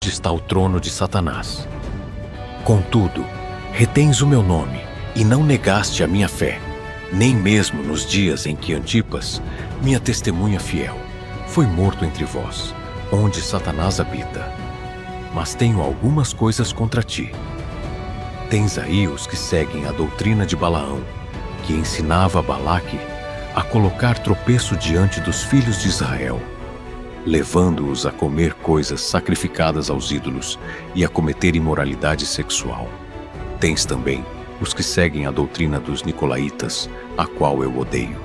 está o trono de Satanás. Contudo, retens o meu nome e não negaste a minha fé, nem mesmo nos dias em que Antipas, minha testemunha fiel, foi morto entre vós, onde Satanás habita. Mas tenho algumas coisas contra ti. Tens aí os que seguem a doutrina de Balaão, que ensinava Balaque a colocar tropeço diante dos filhos de Israel, levando-os a comer coisas sacrificadas aos ídolos e a cometer imoralidade sexual. Tens também os que seguem a doutrina dos nicolaítas, a qual eu odeio.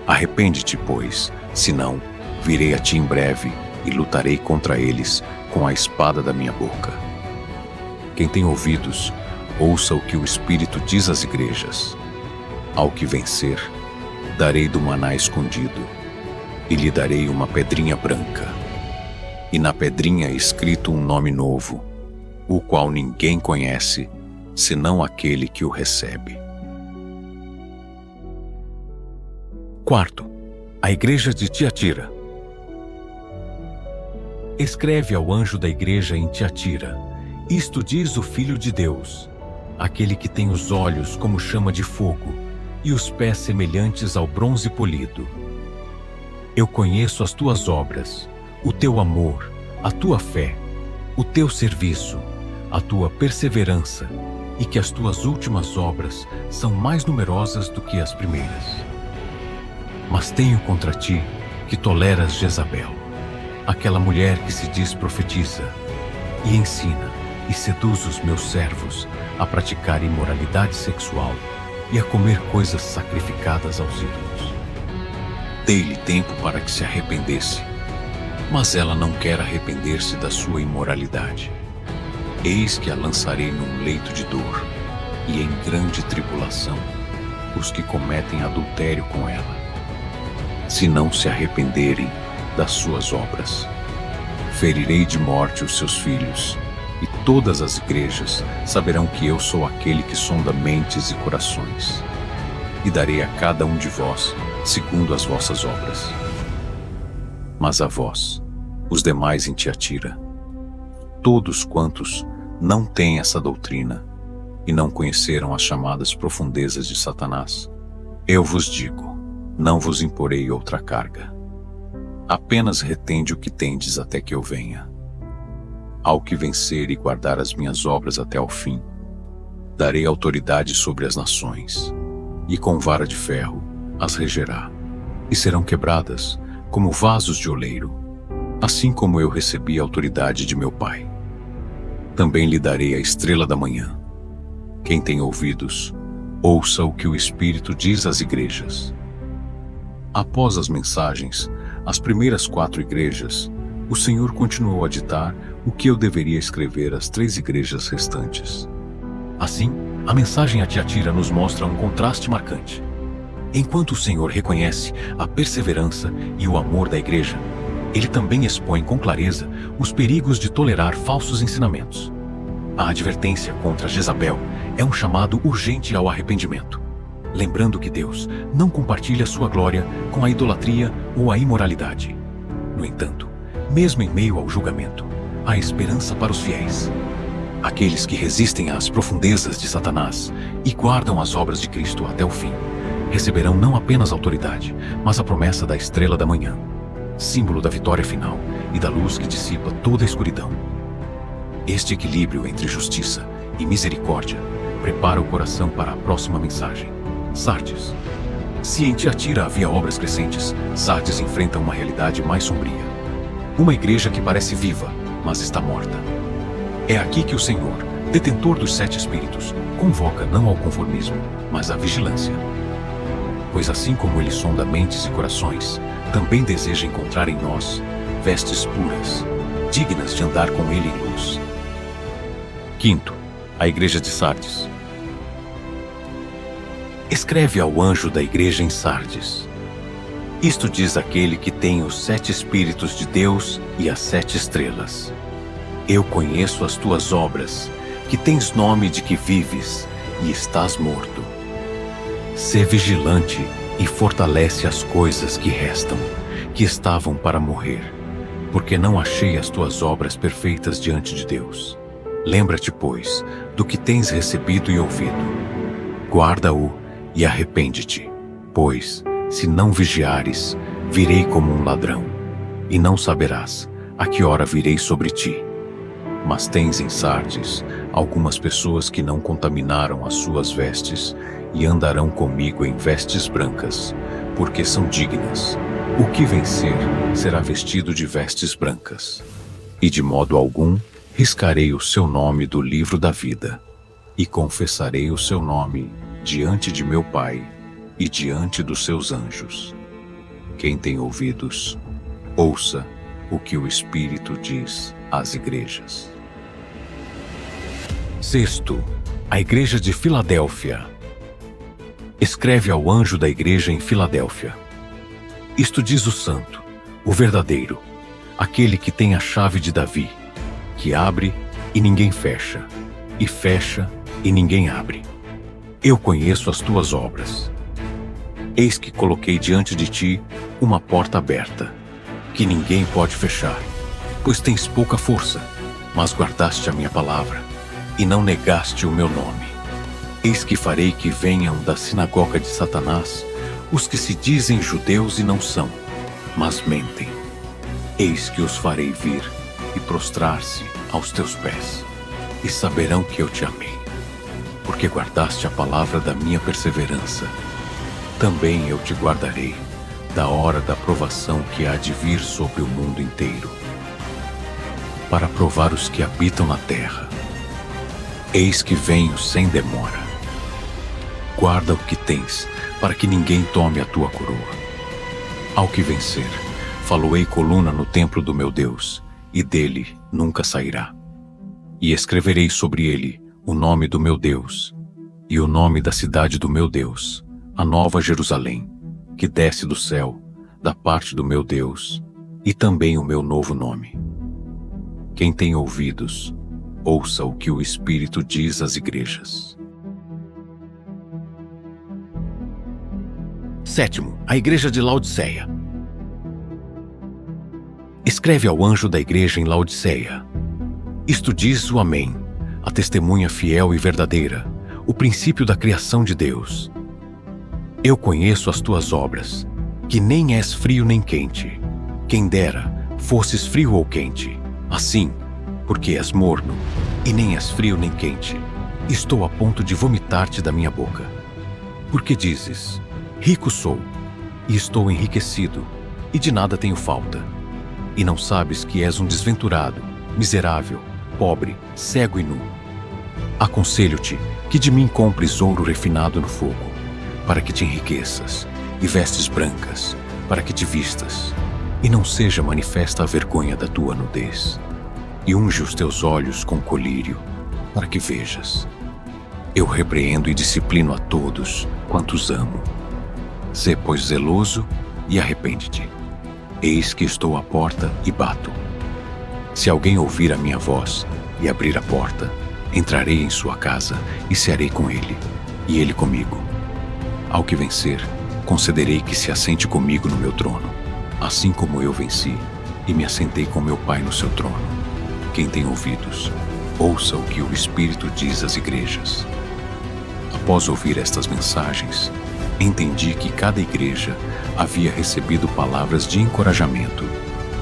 Arrepende-te, pois, senão virei a ti em breve e lutarei contra eles com a espada da minha boca. Quem tem ouvidos, ouça o que o Espírito diz às igrejas. Ao que vencer, darei do maná escondido, e lhe darei uma pedrinha branca, e na pedrinha escrito um nome novo, o qual ninguém conhece, senão aquele que o recebe. Quarto, a igreja de Tiatira. Escreve ao anjo da igreja em Tiatira: isto diz o Filho de Deus, aquele que tem os olhos como chama de fogo e os pés semelhantes ao bronze polido. Eu conheço as tuas obras, o teu amor, a tua fé, o teu serviço, a tua perseverança, e que as tuas últimas obras são mais numerosas do que as primeiras. Mas tenho contra ti que toleras Jezabel, aquela mulher que se diz profetiza, e ensina e seduz os meus servos a praticar imoralidade sexual e a comer coisas sacrificadas aos ídolos. Dei-lhe tempo para que se arrependesse, mas ela não quer arrepender-se da sua imoralidade. Eis que a lançarei num leito de dor, e em grande tribulação, os que cometem adultério com ela, se não se arrependerem das suas obras. Ferirei de morte os seus filhos, e todas as igrejas saberão que eu sou aquele que sonda mentes e corações, e darei a cada um de vós segundo as vossas obras. Mas a vós, os demais em Tiatira, todos quantos não têm essa doutrina e não conheceram as chamadas profundezas de Satanás, eu vos digo, não vos imporei outra carga. Apenas retende o que tendes até que eu venha. Ao que vencer e guardar as minhas obras até ao fim, darei autoridade sobre as nações, e com vara de ferro as regerá, e serão quebradas como vasos de oleiro, assim como eu recebi a autoridade de meu Pai. Também lhe darei a estrela da manhã. Quem tem ouvidos, ouça o que o Espírito diz às igrejas. Após as mensagens, às primeiras 4 igrejas, o Senhor continuou a ditar o que eu deveria escrever às 3 igrejas restantes. Assim, a mensagem a Tiatira nos mostra um contraste marcante. Enquanto o Senhor reconhece a perseverança e o amor da igreja, ele também expõe com clareza os perigos de tolerar falsos ensinamentos. A advertência contra Jezabel é um chamado urgente ao arrependimento, lembrando que Deus não compartilha sua glória com a idolatria ou a imoralidade. No entanto, mesmo em meio ao julgamento, há esperança para os fiéis. Aqueles que resistem às profundezas de Satanás e guardam as obras de Cristo até o fim, receberão não apenas autoridade, mas a promessa da estrela da manhã, símbolo da vitória final e da luz que dissipa toda a escuridão. Este equilíbrio entre justiça e misericórdia prepara o coração para a próxima mensagem. Sardes. Se em Tiatira havia obras crescentes, Sardes enfrenta uma realidade mais sombria. Uma igreja que parece viva, mas está morta. É aqui que o Senhor, detentor dos 7 espíritos, convoca não ao conformismo, mas à vigilância. Pois assim como ele sonda mentes e corações, também deseja encontrar em nós vestes puras, dignas de andar com ele em luz. Quinto, a igreja de Sardes. Escreve ao anjo da igreja em Sardes: isto diz aquele que tem os 7 espíritos de Deus e as 7 estrelas. Eu conheço as tuas obras, que tens nome de que vives e estás morto. Sê vigilante e fortalece as coisas que restam, que estavam para morrer, porque não achei as tuas obras perfeitas diante de Deus. Lembra-te, pois, do que tens recebido e ouvido. Guarda-o e arrepende-te, pois, se não vigiares, virei como um ladrão, e não saberás a que hora virei sobre ti. Mas tens em Sardes algumas pessoas que não contaminaram as suas vestes e andarão comigo em vestes brancas, porque são dignas. O que vencer será vestido de vestes brancas. E de modo algum riscarei o seu nome do livro da vida, e confessarei o seu nome diante de meu Pai e diante dos seus anjos. Quem tem ouvidos, ouça o que o Espírito diz às igrejas. Sexto, a igreja de Filadélfia. Escreve ao anjo da igreja em Filadélfia. Isto diz o santo, o verdadeiro, aquele que tem a chave de Davi, que abre e ninguém fecha, e fecha e ninguém abre. Eu conheço as tuas obras. Eis que coloquei diante de ti uma porta aberta, que ninguém pode fechar, pois tens pouca força, mas guardaste a minha palavra, e não negaste o meu nome. Eis que farei que venham da sinagoga de Satanás os que se dizem judeus e não são, mas mentem. Eis que os farei vir e prostrar-se aos teus pés, e saberão que eu te amei, porque guardaste a palavra da minha perseverança. Também eu te guardarei da hora da provação que há de vir sobre o mundo inteiro, para provar os que habitam na terra. Eis que venho sem demora. Guarda o que tens, para que ninguém tome a tua coroa. Ao que vencer, faloei coluna no templo do meu Deus, e dele nunca sairá. E escreverei sobre ele o nome do meu Deus, e o nome da cidade do meu Deus, a nova Jerusalém, que desce do céu, da parte do meu Deus, e também o meu novo nome. Quem tem ouvidos, ouça o que o Espírito diz às igrejas. Sétimo, a igreja de Laodiceia. Escreve ao anjo da igreja em Laodiceia. Isto diz o Amém, a testemunha fiel e verdadeira, o princípio da criação de Deus. Eu conheço as tuas obras, que nem és frio nem quente. Quem dera, fosses frio ou quente. Assim, porque és morno, e nem és frio nem quente, estou a ponto de vomitar-te da minha boca. Porque dizes, rico sou, e estou enriquecido, e de nada tenho falta. E não sabes que és um desventurado, miserável, pobre, cego e nu. Aconselho-te que de mim compres ouro refinado no fogo, para que te enriqueças, e vestes brancas, para que te vistas, e não seja manifesta a vergonha da tua nudez. E unge os teus olhos com colírio, para que vejas. Eu repreendo e disciplino a todos quantos amo. Sê, pois, zeloso e arrepende-te. Eis que estou à porta e bato. Se alguém ouvir a minha voz e abrir a porta, entrarei em sua casa e cearei com ele, e ele comigo. Ao que vencer, concederei que se assente comigo no meu trono, assim como eu venci e me assentei com meu Pai no seu trono. Quem tem ouvidos, ouça o que o Espírito diz às igrejas. Após ouvir estas mensagens, entendi que cada igreja havia recebido palavras de encorajamento,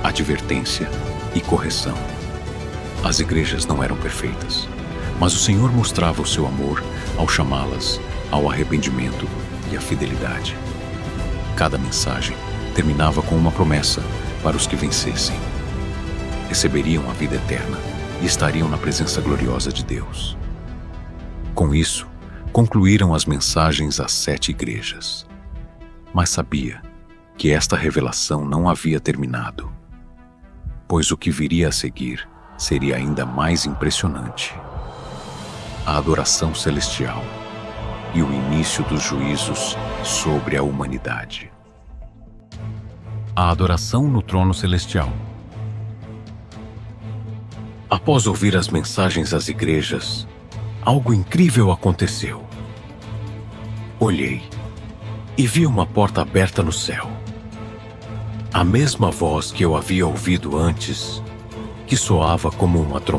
advertência e correção. As igrejas não eram perfeitas, mas o Senhor mostrava o seu amor ao chamá-las ao arrependimento e à fidelidade. Cada mensagem terminava com uma promessa para os que vencessem. Receberiam a vida eterna e estariam na presença gloriosa de Deus. Com isso, concluíram as mensagens às 7 igrejas. Mas sabia que esta revelação não havia terminado, pois o que viria a seguir seria ainda mais impressionante. A adoração celestial e o início dos juízos sobre a humanidade. A adoração no trono celestial. Após ouvir as mensagens às igrejas, algo incrível aconteceu. Olhei e vi uma porta aberta no céu. A mesma voz que eu havia ouvido antes, que soava como uma trombeta.